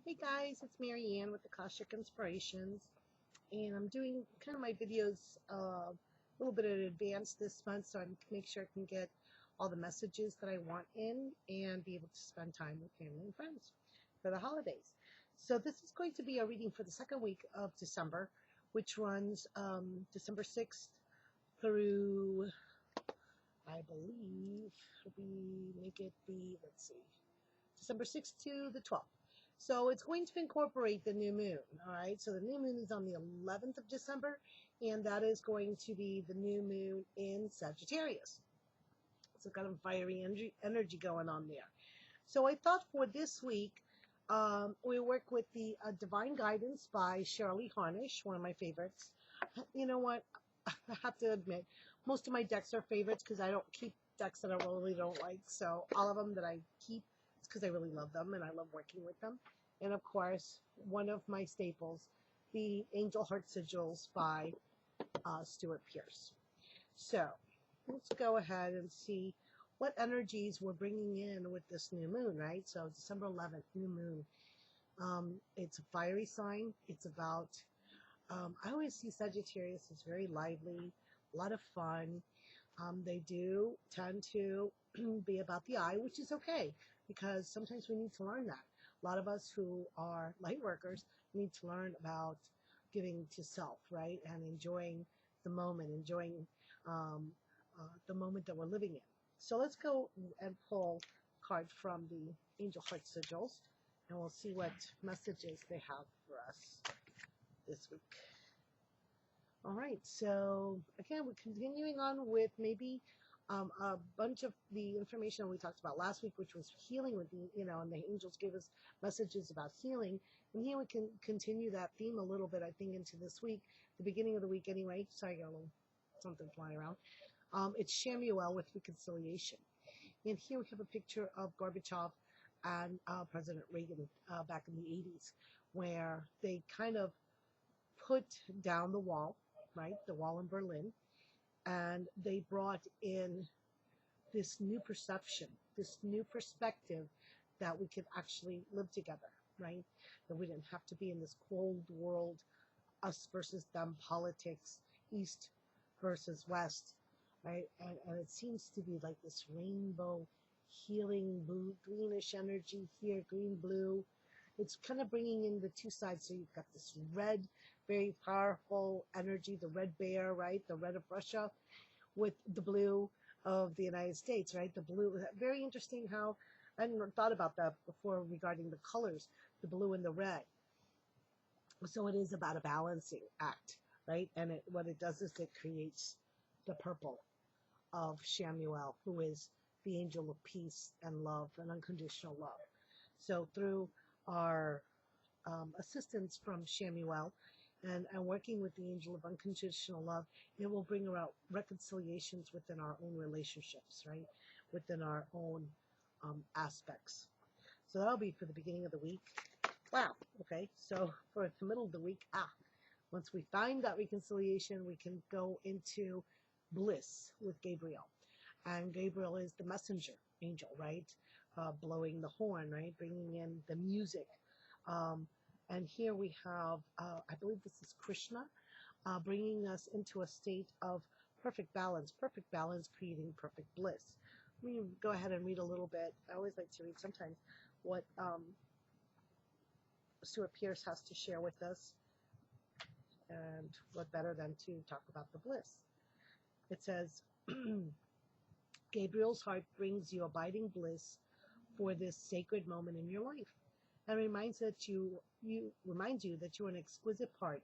Hey guys, it's Mary Ann with Akashic Inspirations, and I'm doing kind of my videos a little bit in advance this month so I can make sure I can get all the messages that I want in and be able to spend time with family and friends for the holidays. So this is going to be a reading for the second week of December, which runs December 6th through, I believe, we make it the, let's see, December 6th to the 12th. So it's going to incorporate the new moon, all right? So the new moon is on the 11th of December, and that is going to be the new moon in Sagittarius. So kind of fiery energy going on there. So I thought for this week, we work with the Divine Guidance by Shirley Harnish, one of my favorites. You know what? I have to admit, most of my decks are favorites because I don't keep decks that I really don't like. So all of them that I keep, it's because I really love them and I love working with them. And of course, one of my staples, the Angel Heart Sigils by Stuart Pierce. So let's go ahead and see what energies we're bringing in with this new moon, right? So December 11th, new moon. It's a fiery sign. It's about, I always see Sagittarius as very lively, a lot of fun. They do tend to be about the eye, which is okay because sometimes we need to learn that. A lot of us who are light workers need to learn about giving to self, right? And enjoying the moment, enjoying the moment that we're living in. So let's go and pull a card from the Angel Heart Sigils, and we'll see what messages they have for us this week. All right, so again, we're continuing on with maybe a bunch of the information we talked about last week, which was healing with the, and the angels gave us messages about healing. And here we can continue that theme a little bit, I think, into this week, the beginning of the week anyway. Sorry, I got a little something flying around. It's Shamuel with reconciliation. And here we have a picture of Gorbachev and President Reagan back in the 80s, where they kind of put down the wall, right, the wall in Berlin, and they brought in this new perception, this new perspective that we could actually live together, right? That we didn't have to be in this cold world, us versus them politics, East versus West, right? And it seems to be like this rainbow healing blue, greenish energy here, green, blue. It's kind of bringing in the two sides. So you've got this red, very powerful energy, the red bear, right? The red of Russia with the blue of the United States, right? The blue, very interesting how I hadn't thought about that before regarding the colors, the blue and the red. So it is about a balancing act, right? And what it does is it creates the purple of Shamuel, who is the angel of peace and love and unconditional love. So through our assistance from Shamuel and working with the angel of unconditional love, it will bring about reconciliations within our own relationships, right? Within our own aspects. So that'll be for the beginning of the week. Wow. Okay. So for the middle of the week, once we find that reconciliation, we can go into bliss with Gabriel. And Gabriel is the messenger angel, right? Blowing the horn, right? Bringing in the music. And here we have, I believe this is Krishna, bringing us into a state of perfect balance creating perfect bliss. Let me go ahead and read a little bit. I always like to read sometimes what Stuart Pierce has to share with us. And what better than to talk about the bliss. It says, Gabriel's heart brings you abiding bliss for this sacred moment in your life, and reminds you that you're an exquisite part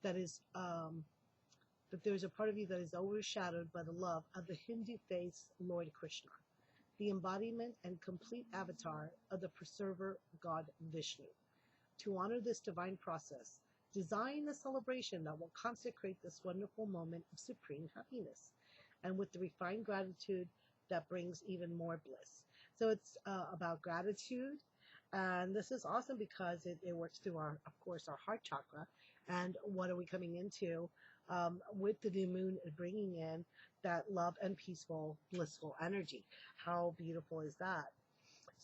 that is that there's a part of you that is overshadowed by the love of the Hindu face Lord Krishna, the embodiment and complete avatar of the preserver god Vishnu. To honor this divine process, design a celebration that will consecrate this wonderful moment of supreme happiness, and with the refined gratitude that brings even more bliss. So it's about gratitude, and this is awesome because it works through of course, our heart chakra. And what are we coming into with the new moon bringing in that love and peaceful, blissful energy? How beautiful is that?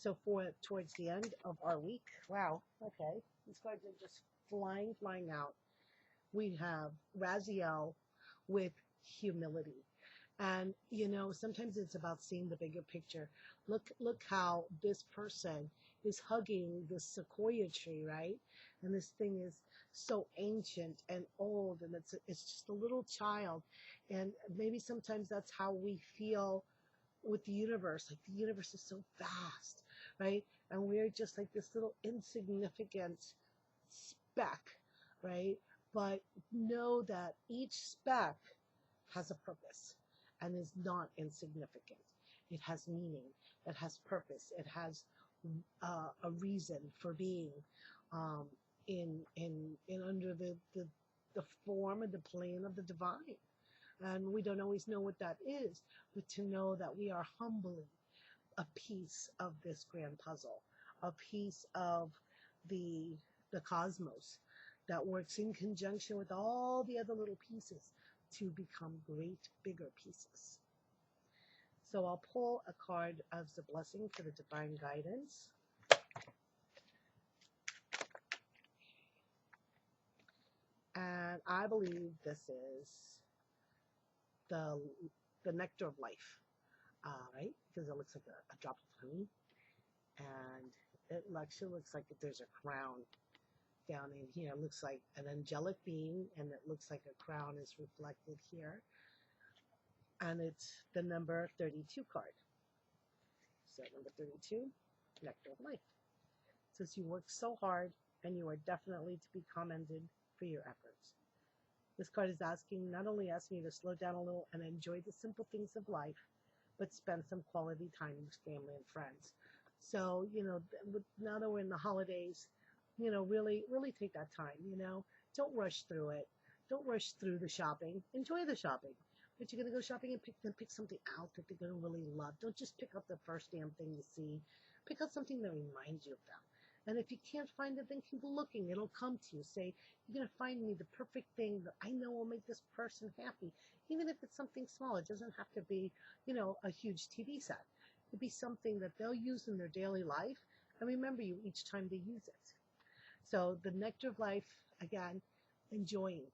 So towards the end of our week, wow, okay, these cards are just flying out. We have Raziel with humility. And, sometimes it's about seeing the bigger picture. Look how this person is hugging this sequoia tree, right? And this thing is so ancient and old, and it's just a little child. And maybe sometimes that's how we feel with the universe. Like the universe is so vast, right? And we're just like this little insignificant speck, right? But know that each speck has a purpose and is not insignificant. It has meaning. It has purpose. It has a reason for being in under the form and the plane of the divine. And we don't always know what that is, but to know that we are humbly a piece of this grand puzzle, a piece of the cosmos that works in conjunction with all the other little pieces to become great, bigger pieces. So I'll pull a card as the blessing for the divine guidance. And I believe this is the nectar of life, right? Because it looks like a drop of honey. And it actually looks like there's a crown down in here. It looks like an angelic being, and it looks like a crown is reflected here. And it's the number 32 card. So number 32, nectar of life. It says you work so hard, and you are definitely to be commended for your efforts. This card is not only asking you to slow down a little and enjoy the simple things of life, but spend some quality time with family and friends. So, now that we're in the holidays, really take that time, Don't rush through it. Don't rush through the shopping. Enjoy the shopping. But you're going to go shopping and pick something out that they're going to really love. Don't just pick up the first damn thing you see. Pick up something that reminds you of them. And if you can't find it, then keep looking. It'll come to you. Say, you're going to find me the perfect thing that I know will make this person happy. Even if it's something small, it doesn't have to be, a huge TV set. It could be something that they'll use in their daily life and remember you each time they use it. So the nectar of life, again, enjoying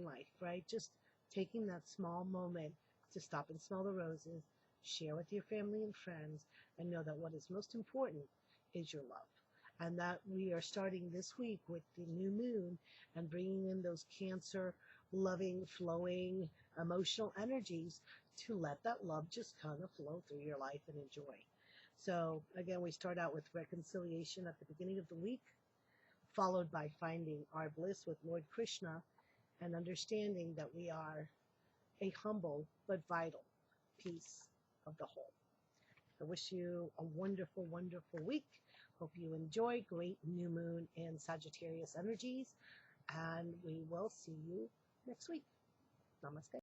life, right? Just taking that small moment to stop and smell the roses, share with your family and friends, and know that what is most important is your love. And that we are starting this week with the new moon and bringing in those Cancer, loving, flowing, emotional energies to let that love just kind of flow through your life and enjoy. So again, we start out with reconciliation at the beginning of the week, followed by finding our bliss with Lord Krishna and understanding that we are a humble but vital piece of the whole. I wish you a wonderful, wonderful week. Hope you enjoy great new moon in Sagittarius energies, and we will see you next week. Namaste.